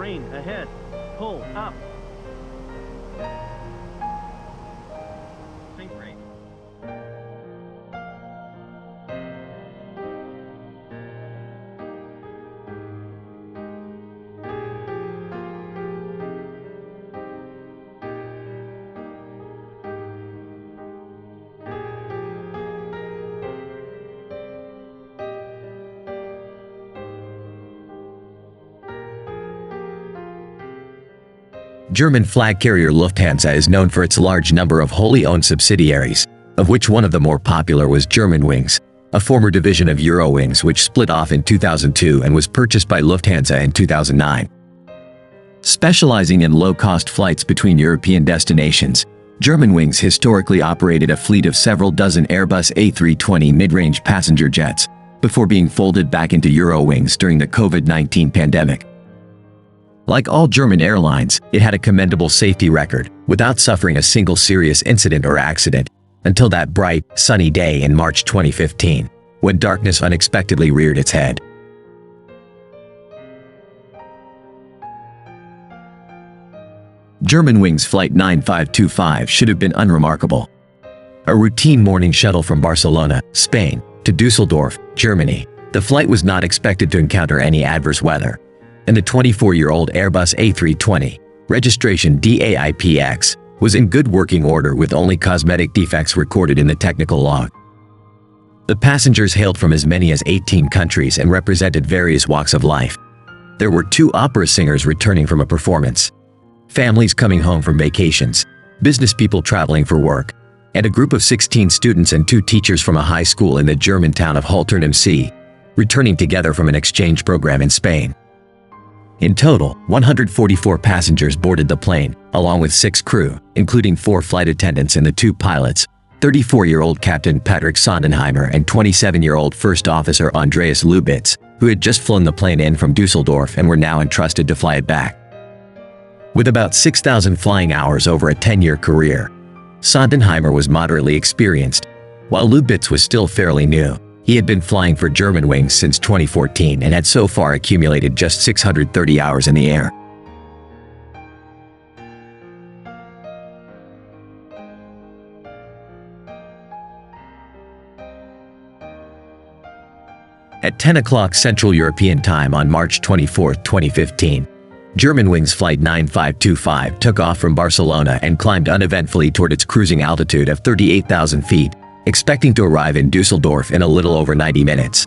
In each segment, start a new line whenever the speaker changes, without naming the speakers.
Terrain ahead. Pull up. Think rate.
German flag carrier Lufthansa is known for its large number of wholly owned subsidiaries, of which one of the more popular was Germanwings, a former division of Eurowings which split off in 2002 and was purchased by Lufthansa in 2009. Specializing in low-cost flights between European destinations, Germanwings historically operated a fleet of several dozen Airbus A320 mid-range passenger jets, before being folded back into Eurowings during the COVID-19 pandemic. Like all German airlines, it had a commendable safety record, without suffering a single serious incident or accident, until that bright, sunny day in March 2015, when darkness unexpectedly reared its head. Germanwings Flight 9525 should have been unremarkable. A routine morning shuttle from Barcelona, Spain, to Düsseldorf, Germany, the flight was not expected to encounter any adverse weather, and the 24-year-old Airbus A320, registration DAIPX, was in good working order with only cosmetic defects recorded in the technical log. The passengers hailed from as many as 18 countries and represented various walks of life. There were 2 opera singers returning from a performance, families coming home from vacations, business people traveling for work, and a group of 16 students and 2 teachers from a high school in the German town of Haltern am See, returning together from an exchange program in Spain. In total, 144 passengers boarded the plane, along with 6 crew, including 4 flight attendants and the 2 pilots, 34-year-old Captain Patrick Sondenheimer and 27-year-old First Officer Andreas Lubitz, who had just flown the plane in from Düsseldorf and were now entrusted to fly it back. With about 6,000 flying hours over a 10-year career, Sondenheimer was moderately experienced, while Lubitz was still fairly new. He had been flying for Germanwings since 2014 and had so far accumulated just 630 hours in the air. At 10 o'clock Central European Time on March 24, 2015, Germanwings Flight 9525 took off from Barcelona and climbed uneventfully toward its cruising altitude of 38,000 feet, expecting to arrive in Düsseldorf in a little over 90 minutes.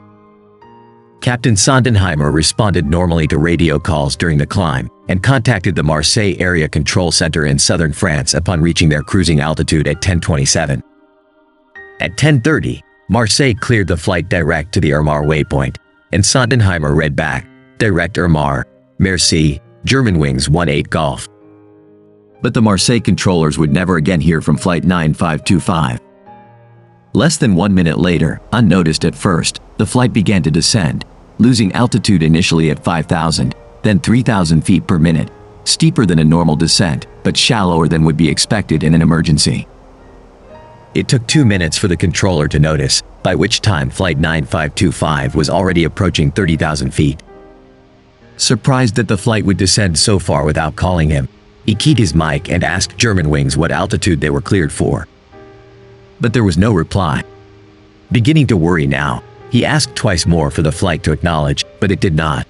Captain Sondenheimer responded normally to radio calls during the climb and contacted the Marseille Area Control Center in southern France upon reaching their cruising altitude at 10:27. At 10:30, Marseille cleared the flight direct to the Irmar waypoint, and Sondenheimer read back, "Direct Irmar, merci, Germanwings 18 Golf." But the Marseille controllers would never again hear from Flight 9525. Less than 1 minute later, unnoticed at first, the flight began to descend, losing altitude initially at 5,000, then 3,000 feet per minute, steeper than a normal descent, but shallower than would be expected in an emergency. It took 2 minutes for the controller to notice, by which time Flight 9525 was already approaching 30,000 feet. Surprised that the flight would descend so far without calling him, he keyed his mic and asked Germanwings what altitude they were cleared for. But there was no reply. Beginning to worry now, he asked twice more for the flight to acknowledge, but it did not.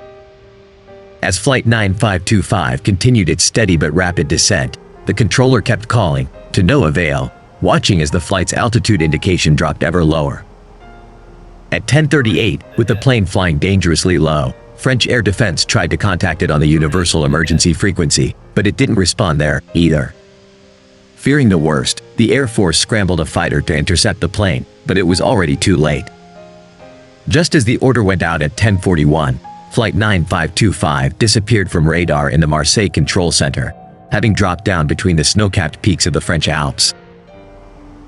As Flight 9525 continued its steady but rapid descent, the controller kept calling, to no avail, watching as the flight's altitude indication dropped ever lower. At 10:38, with the plane flying dangerously low, French Air Defense tried to contact it on the universal emergency frequency, but it didn't respond there, either. Fearing the worst, the Air Force scrambled a fighter to intercept the plane, but it was already too late. Just as the order went out at 10:41, Flight 9525 disappeared from radar in the Marseille Control Center, having dropped down between the snow-capped peaks of the French Alps.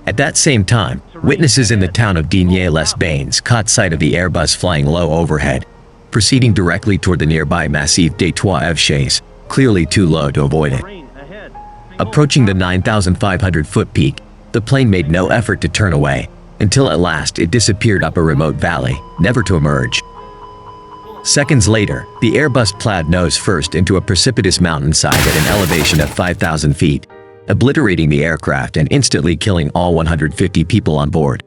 At that same time, witnesses in the town of Digne-les-Bains caught sight of the Airbus flying low overhead, proceeding directly toward the nearby Massif des Trois Évêches, clearly too low to avoid it. Approaching the 9,500-foot peak, the plane made no effort to turn away, until at last it disappeared up a remote valley, never to emerge. Seconds later, the Airbus plowed nose first into a precipitous mountainside at an elevation of 5,000 feet, obliterating the aircraft and instantly killing all 150 people on board.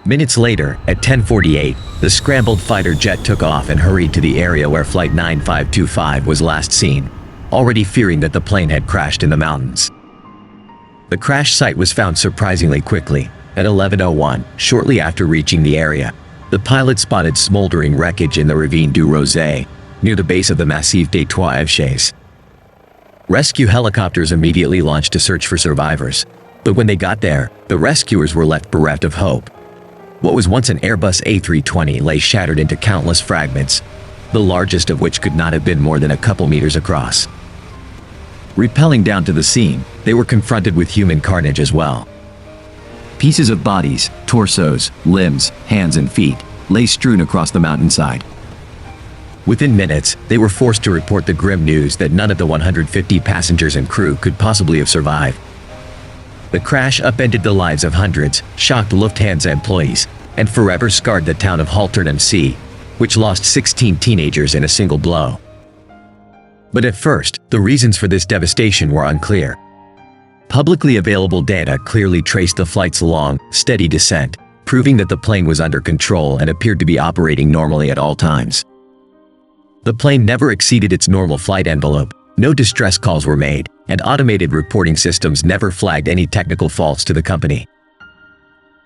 Minutes later, at 10:48, the scrambled fighter jet took off and hurried to the area where Flight 9525 was last seen, already fearing that the plane had crashed in the mountains. The crash site was found surprisingly quickly. At 11:01, shortly after reaching the area, the pilot spotted smoldering wreckage in the Ravine du Rosé, near the base of the Massif des Trois Évêches. Rescue helicopters immediately launched to search for survivors, but when they got there, the rescuers were left bereft of hope. What was once an Airbus A320 lay shattered into countless fragments, the largest of which could not have been more than a couple meters across. Rappelling down to the scene, they were confronted with human carnage as well. Pieces of bodies, torsos, limbs, hands and feet lay strewn across the mountainside. Within minutes, they were forced to report the grim news that none of the 150 passengers and crew could possibly have survived. The crash upended the lives of hundreds, shocked Lufthansa employees, and forever scarred the town of Haltern am See, which lost 16 teenagers in a single blow. But at first, the reasons for this devastation were unclear. Publicly available data clearly traced the flight's long, steady descent, proving that the plane was under control and appeared to be operating normally at all times. The plane never exceeded its normal flight envelope, no distress calls were made, and automated reporting systems never flagged any technical faults to the company.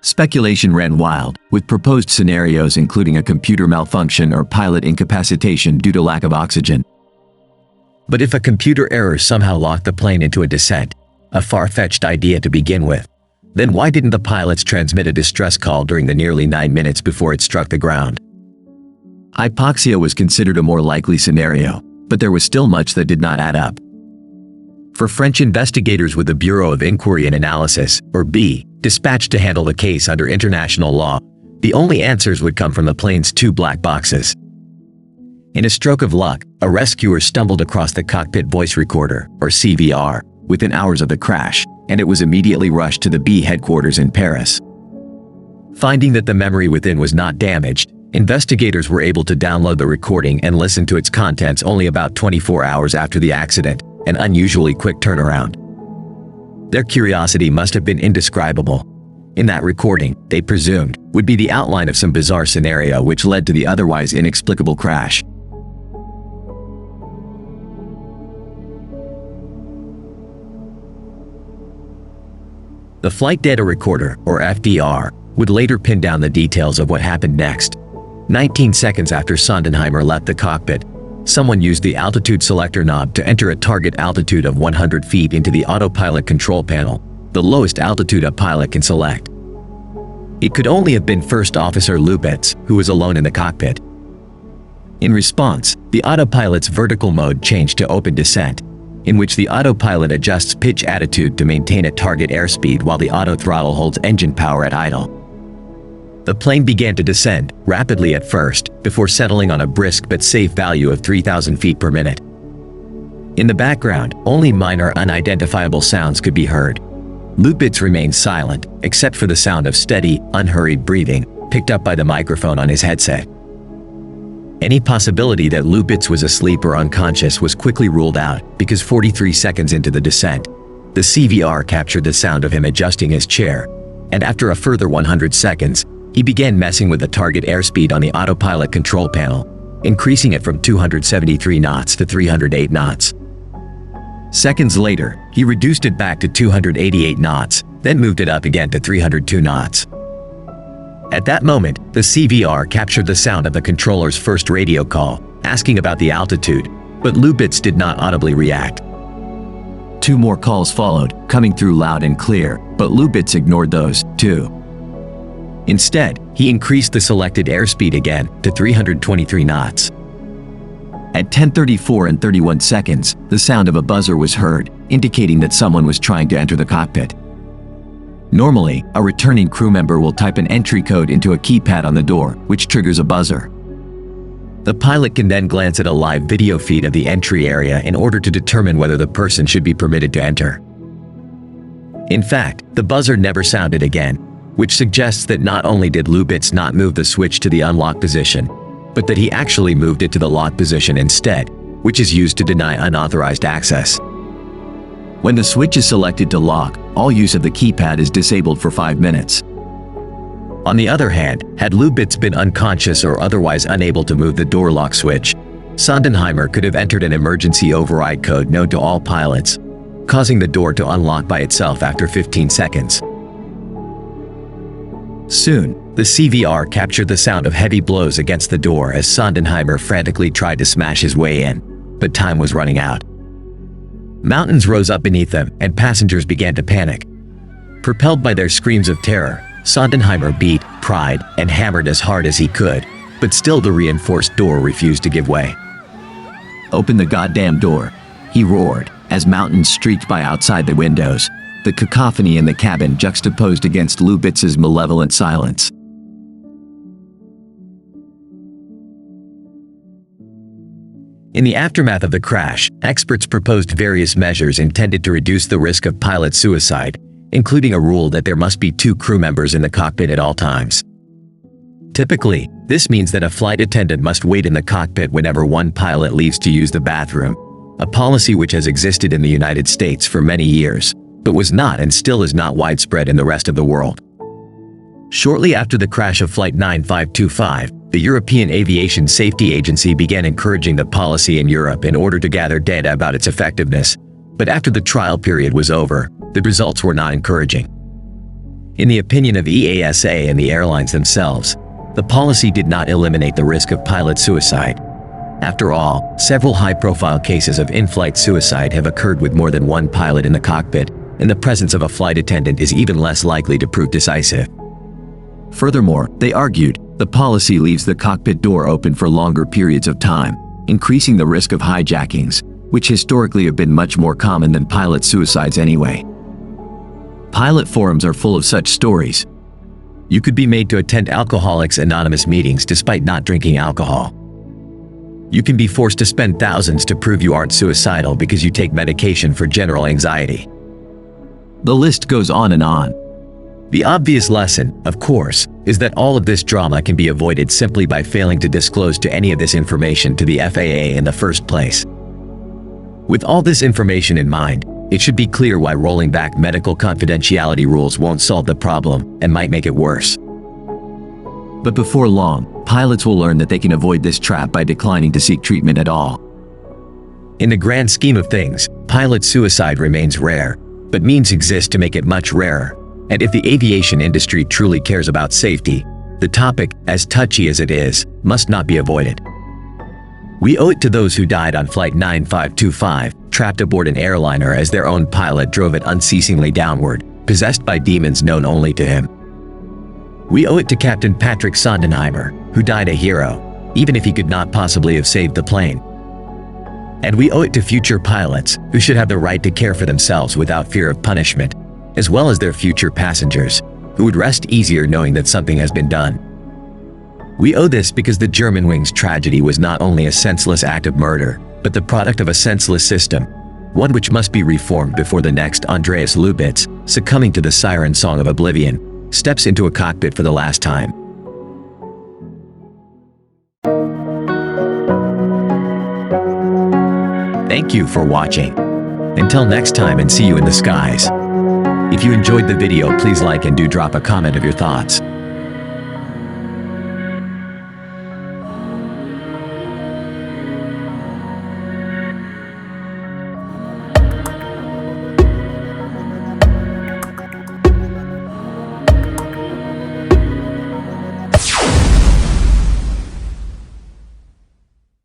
Speculation ran wild, with proposed scenarios including a computer malfunction or pilot incapacitation due to lack of oxygen. But if a computer error somehow locked the plane into a descent, a far-fetched idea to begin with, then why didn't the pilots transmit a distress call during the nearly 9 minutes before it struck the ground? Hypoxia was considered a more likely scenario, but there was still much that did not add up. For French investigators with the Bureau of Inquiry and Analysis, or B, dispatched to handle the case under international law, the only answers would come from the plane's 2 black boxes. In a stroke of luck, a rescuer stumbled across the cockpit voice recorder, or CVR, within hours of the crash, and it was immediately rushed to the B headquarters in Paris. Finding that the memory within was not damaged, investigators were able to download the recording and listen to its contents only about 24 hours after the accident, an unusually quick turnaround. Their curiosity must have been indescribable. In that recording, they presumed, would be the outline of some bizarre scenario which led to the otherwise inexplicable crash. The Flight Data Recorder, or FDR, would later pin down the details of what happened next. 19 seconds after Sondenheimer left the cockpit, someone used the altitude selector knob to enter a target altitude of 100 feet into the autopilot control panel, the lowest altitude a pilot can select. It could only have been First Officer Lubitz, who was alone in the cockpit. In response, the autopilot's vertical mode changed to open descent, in which the autopilot adjusts pitch attitude to maintain at target airspeed while the auto throttle holds engine power at idle. The plane began to descend, rapidly at first, before settling on a brisk but safe value of 3,000 feet per minute. In the background, only minor unidentifiable sounds could be heard. Lubitz remained silent, except for the sound of steady, unhurried breathing, picked up by the microphone on his headset. Any possibility that Lubitz was asleep or unconscious was quickly ruled out, because 43 seconds into the descent, the CVR captured the sound of him adjusting his chair, and after a further 100 seconds, he began messing with the target airspeed on the autopilot control panel, increasing it from 273 knots to 308 knots. Seconds later, he reduced it back to 288 knots, then moved it up again to 302 knots. At that moment, the CVR captured the sound of the controller's first radio call, asking about the altitude, but Lubitz did not audibly react. 2 more calls followed, coming through loud and clear, but Lubitz ignored those, too. Instead, he increased the selected airspeed again to 323 knots. At 10:34 and 31 seconds, the sound of a buzzer was heard, indicating that someone was trying to enter the cockpit. Normally, a returning crew member will type an entry code into a keypad on the door, which triggers a buzzer. The pilot can then glance at a live video feed of the entry area in order to determine whether the person should be permitted to enter. In fact, the buzzer never sounded again, which suggests that not only did Lubitz not move the switch to the unlock position, but that he actually moved it to the lock position instead, which is used to deny unauthorized access. When the switch is selected to lock, all use of the keypad is disabled for 5 minutes. On the other hand, had Lubitz been unconscious or otherwise unable to move the door lock switch, Sondenheimer could have entered an emergency override code known to all pilots, causing the door to unlock by itself after 15 seconds. Soon, the CVR captured the sound of heavy blows against the door as Sondenheimer frantically tried to smash his way in, but time was running out. Mountains rose up beneath them, and passengers began to panic. Propelled by their screams of terror, Sondenheimer beat, pried, and hammered as hard as he could, but still the reinforced door refused to give way. "Open the goddamn door," he roared, as mountains streaked by outside the windows, the cacophony in the cabin juxtaposed against Lubitz's malevolent silence. In the aftermath of the crash, experts proposed various measures intended to reduce the risk of pilot suicide, including a rule that there must be 2 crew members in the cockpit at all times. Typically, this means that a flight attendant must wait in the cockpit whenever one pilot leaves to use the bathroom, a policy which has existed in the United States for many years, but was not and still is not widespread in the rest of the world. Shortly after the crash of Flight 9525, the European Aviation Safety Agency began encouraging the policy in Europe in order to gather data about its effectiveness, but after the trial period was over, the results were not encouraging. In the opinion of EASA and the airlines themselves, the policy did not eliminate the risk of pilot suicide. After all, several high-profile cases of in-flight suicide have occurred with more than one pilot in the cockpit, and the presence of a flight attendant is even less likely to prove decisive. Furthermore, they argued, the policy leaves the cockpit door open for longer periods of time, increasing the risk of hijackings, which historically have been much more common than pilot suicides anyway. Pilot forums are full of such stories. You could be made to attend Alcoholics Anonymous meetings despite not drinking alcohol. You can be forced to spend thousands to prove you aren't suicidal because you take medication for general anxiety. The list goes on and on. The obvious lesson, of course, is that all of this drama can be avoided simply by failing to disclose to any of this information to the FAA in the first place. With all this information in mind, it should be clear why rolling back medical confidentiality rules won't solve the problem and might make it worse. But before long, pilots will learn that they can avoid this trap by declining to seek treatment at all. In the grand scheme of things, pilot suicide remains rare, but means exist to make it much rarer. And if the aviation industry truly cares about safety, the topic, as touchy as it is, must not be avoided. We owe it to those who died on Flight 9525, trapped aboard an airliner as their own pilot drove it unceasingly downward, possessed by demons known only to him. We owe it to Captain Patrick Sondenheimer, who died a hero, even if he could not possibly have saved the plane. And we owe it to future pilots, who should have the right to care for themselves without fear of punishment, as well as their future passengers, who would rest easier knowing that something has been done. We owe this because the Germanwings tragedy was not only a senseless act of murder, but the product of a senseless system, one which must be reformed before the next Andreas Lubitz, succumbing to the siren song of oblivion, steps into a cockpit for the last time. Thank you for watching. Until next time, and see you in the skies. If you enjoyed the video, please like and do drop a comment of your thoughts.